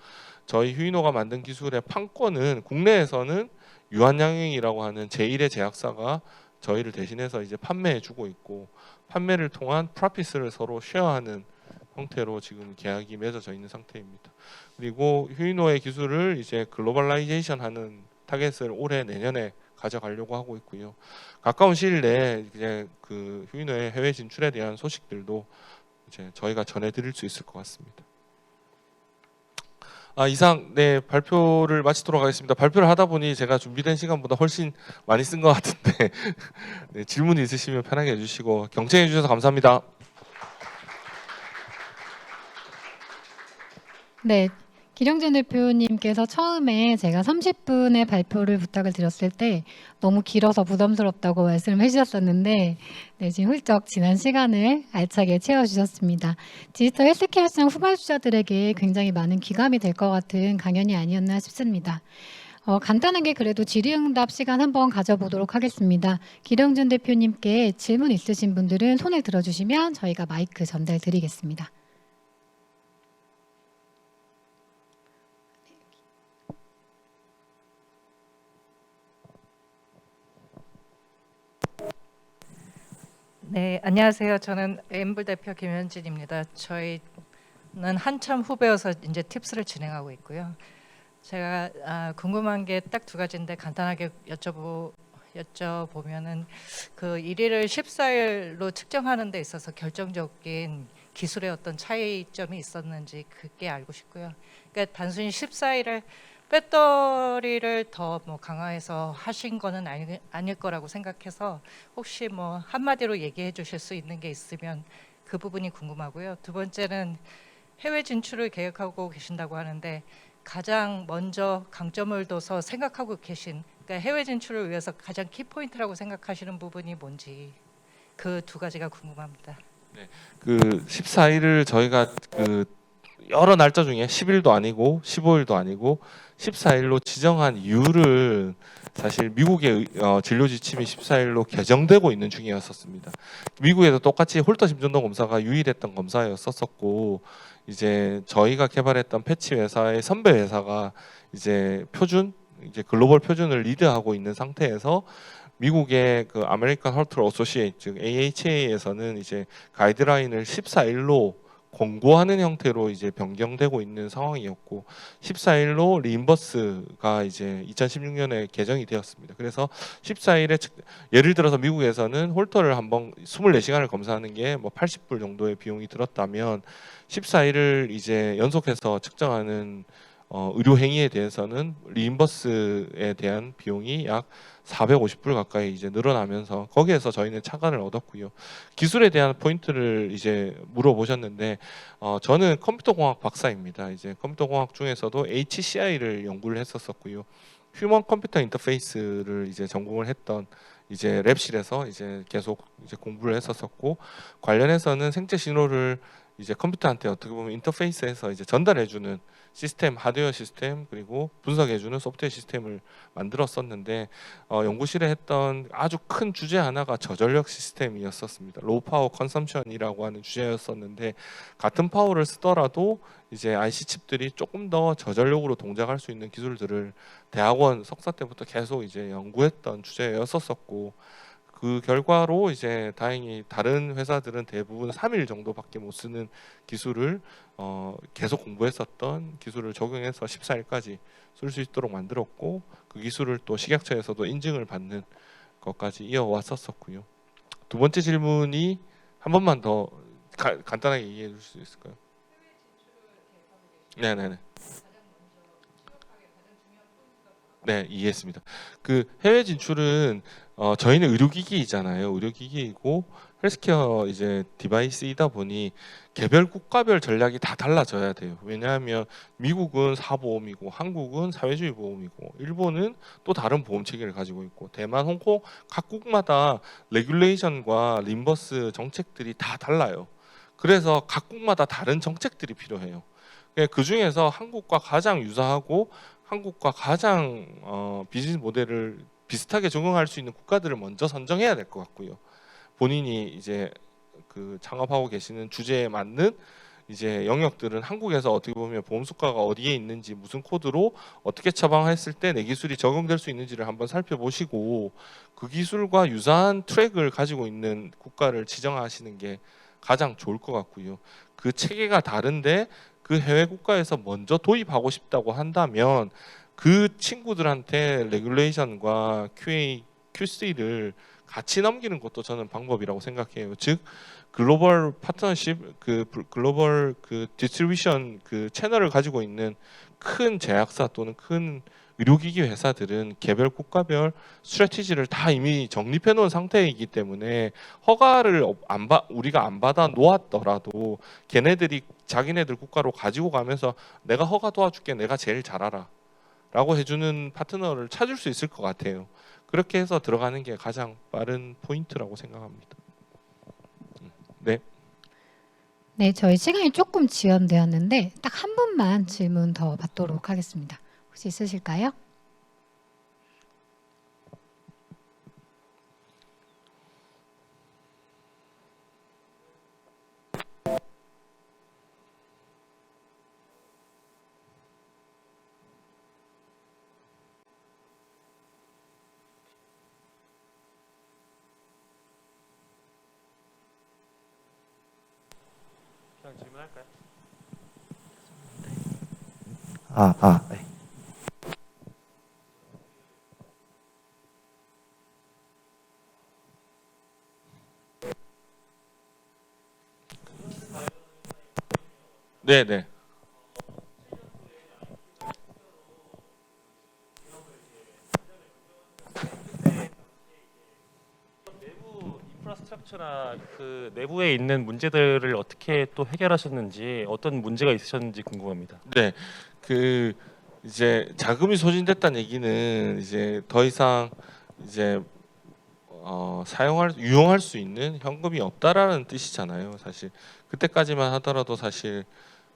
저희 휴인호가 만든 기술의 판권은 국내에서는 유한양행이라고 하는 제1의 제약사가 저희를 대신해서 이제 판매해 주고 있고 판매를 통한 프로핏을 서로 쉐어하는 형태로 지금 계약이 맺어져 있는 상태입니다. 그리고 휴인호의 기술을 이제 글로벌라이제이션 하는 타겟을 올해 내년에 가져가려고 하고 있고요. 가까운 시일 내에 이제 그 휴인호의 해외 진출에 대한 소식들도 이제 저희가 전해드릴 수 있을 것 같습니다. 이상 발표를 마치도록 하겠습니다. 발표를 하다 보니 제가 준비된 시간보다 훨씬 많이 쓴 것 같은데 질문 있으시면 편하게 해주시고 경청해 주셔서 감사합니다. 네, 기령진 대표님께서 처음에 제가 30분의 발표를 부탁을 드렸을 때 너무 길어서 부담스럽다고 말씀을 해주셨었는데 지금 훌쩍 지난 시간을 알차게 채워주셨습니다. 디지털 헬스케어 시장 후발주자들에게 굉장히 많은 귀감이 될 것 같은 강연이 아니었나 싶습니다. 간단하게 그래도 질의응답 시간 한번 가져보도록 하겠습니다. 기령준 대표님께 질문 있으신 분들은 손을 들어주시면 저희가 마이크 전달 드리겠습니다. 네, 안녕하세요. 저는 엠블 대표 김현진입니다. 저희는 한참 후배여서 이제 팁스를 진행하고 있고요. 제가 궁금한 게 딱 두 가지인데 간단하게 여쭤보면은 그 1위를 14일로 측정하는 데 있어서 결정적인 기술의 어떤 차이점이 있었는지 그게 알고 싶고요. 그러니까 단순히 14일을 배터리를 더 강화해서 하신 거는 아닐 거라고 생각해서 혹시 한마디로 얘기해 주실 수 있는 게 있으면 그 부분이 궁금하고요. 두 번째는 해외 진출을 계획하고 계신다고 하는데 가장 먼저 강점을 둬서 생각하고 계신 그러니까 해외 진출을 위해서 가장 키포인트라고 생각하시는 부분이 뭔지 그 두 가지가 궁금합니다. 네, 그 14일을 저희가 그 여러 날짜 중에 10일도 아니고 15일도 아니고 14일로 지정한 이유를 사실 미국의 진료 지침이 14일로 개정되고 있는 중이었었습니다. 미국에도 똑같이 홀터 심전도 검사가 유일했던 검사였었고 이제 저희가 개발했던 패치 회사의 선배 회사가 이제 표준 이제 글로벌 표준을 리드하고 있는 상태에서 미국의 그 아메리칸 하트 어소시에이트 즉 AHA에서는 이제 가이드라인을 14일로 권고하는 형태로 이제 변경되고 있는 상황이었고 14일로 리임버스가 이제 2016년에 개정이 되었습니다. 그래서 14일에 예를 들어서 미국에서는 홀터를 한번 24시간을 검사하는 게 뭐 80불 정도의 비용이 들었다면 14일을 이제 연속해서 측정하는 의료 행위에 대해서는 리임버스에 대한 비용이 약 450불 가까이 이제 늘어나면서 거기에서 저희는 차관을 얻었고요. 기술에 대한 포인트를 이제 물어보셨는데 저는 컴퓨터공학 박사입니다. 이제 컴퓨터공학 중에서도 HCI를 연구를 했었었고요. 휴먼 컴퓨터 인터페이스를 이제 전공을 했던 이제 랩실에서 이제 계속 이제 공부를 했었었고 관련해서는 생체 신호를 이제 컴퓨터한테 어떻게 보면 인터페이스해서 이제 전달해주는 시스템, 하드웨어 시스템 그리고 분석해주는 소프트웨어 시스템을 만들었었는데 연구실에 했던 아주 큰 주제 하나가 저전력 시스템이었었습니다. 로우 파워 컨섬션이라고 하는 주제였었는데 같은 파워를 쓰더라도 이제 IC 칩들이 조금 더 저전력으로 동작할 수 있는 기술들을 대학원 석사 때부터 계속 이제 연구했던 주제였었고 그 결과로 이제 다행히 다른 회사들은 대부분 3일 정도밖에 못 쓰는 기술을 계속 공부했었던 기술을 적용해서 14일까지 쓸 수 있도록 만들었고 그 기술을 또 식약처에서도 인증을 받는 것까지 이어왔었었고요. 두 번째 질문이 한 번만 더 간단하게 이해해 줄 수 있을까요? 네네네. 네, 이해했습니다. 그 해외 진출은 저희는 의료기기이잖아요. 의료기기이고 헬스케어 이제 디바이스이다 보니 개별 국가별 전략이 다 달라져야 돼요. 왜냐하면 미국은 사보험이고 한국은 사회주의 보험이고 일본은 또 다른 보험 체계를 가지고 있고 대만, 홍콩 각국마다 레귤레이션과 림버스 정책들이 다 달라요. 그래서 각국마다 다른 정책들이 필요해요. 그 중에서 한국과 가장 유사하고 한국과 가장 비즈니스 모델을 비슷하게 적용할 수 있는 국가들을 먼저 선정해야 될 것 같고요. 본인이 이제 그 창업하고 계시는 주제에 맞는 이제 영역들은 한국에서 어떻게 보면 보험 수가가 어디에 있는지 무슨 코드로 어떻게 처방했을 때 내 기술이 적용될 수 있는지를 한번 살펴보시고 그 기술과 유사한 트랙을 가지고 있는 국가를 지정하시는 게 가장 좋을 것 같고요. 그 체계가 다른데 그 해외 국가에서 먼저 도입하고 싶다고 한다면 그 친구들한테 레귤레이션과 QA, QC를 같이 넘기는 것도 저는 방법이라고 생각해요. 즉 글로벌 파트너십, 글로벌 디스트리뷰션 채널을 가지고 있는 큰 제약사 또는 큰 의료기기 회사들은 개별 국가별 스트래티지를 다 이미 정립해 놓은 상태이기 때문에 허가를 우리가 안 받아 놓았더라도 걔네들이 자기네들 국가로 가지고 가면서 내가 허가 도와줄게, 내가 제일 잘 알아 라고 해주는 파트너를 찾을 수 있을 것 같아요. 그렇게 해서 들어가는 게 가장 빠른 포인트라고 생각합니다. 네. 네, 저희 시간이 조금 지연되었는데 딱 한 분만 질문 더 받도록 하겠습니다. 혹시 있으실까요? 그냥 질문할까요? 네. 네, 네. 내부 인프라스트럭처나 그 내부에 있는 문제들을 어떻게 또 해결하셨는지 어떤 문제가 있으셨는지 궁금합니다. 네. 그 이제 자금이 소진됐다는 얘기는 이제 더 이상 이제 유용할 수 있는 현금이 없다라는 뜻이잖아요. 사실 그때까지만 하더라도 사실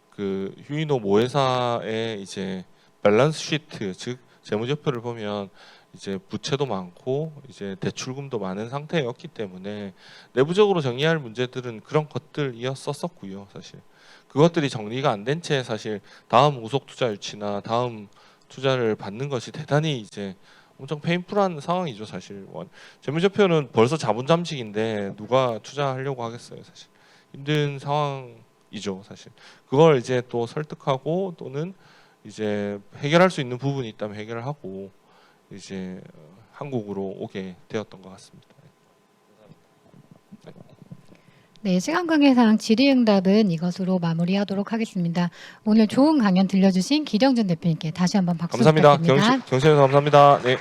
그 휴이노 모회사의 이제 밸런스 시트 즉 재무제표를 보면 이제 부채도 많고 이제 대출금도 많은 상태였기 때문에 내부적으로 정리할 문제들은 그런 것들이었었고요. 사실 그것들이 정리가 안 된 채 사실 다음 우속 투자 유치나 다음 투자를 받는 것이 대단히 이제 엄청 페인풀한 상황이죠. 사실 재무제표는 벌써 자본 잠식인데 누가 투자하려고 하겠어요. 사실 힘든 상황이죠. 사실 그걸 이제 또 설득하고 또는 이제 해결할 수 있는 부분이 있다면 해결을 하고 이제 한국으로 오게 되었던 것 같습니다. 네, 시간 관계상 질의응답은 이것으로 마무리하도록 하겠습니다. 오늘 좋은 강연 들려주신 기령준 대표님께 다시 한번 박수 감사합니다. 부탁드립니다. 경시에서 감사합니다. 네.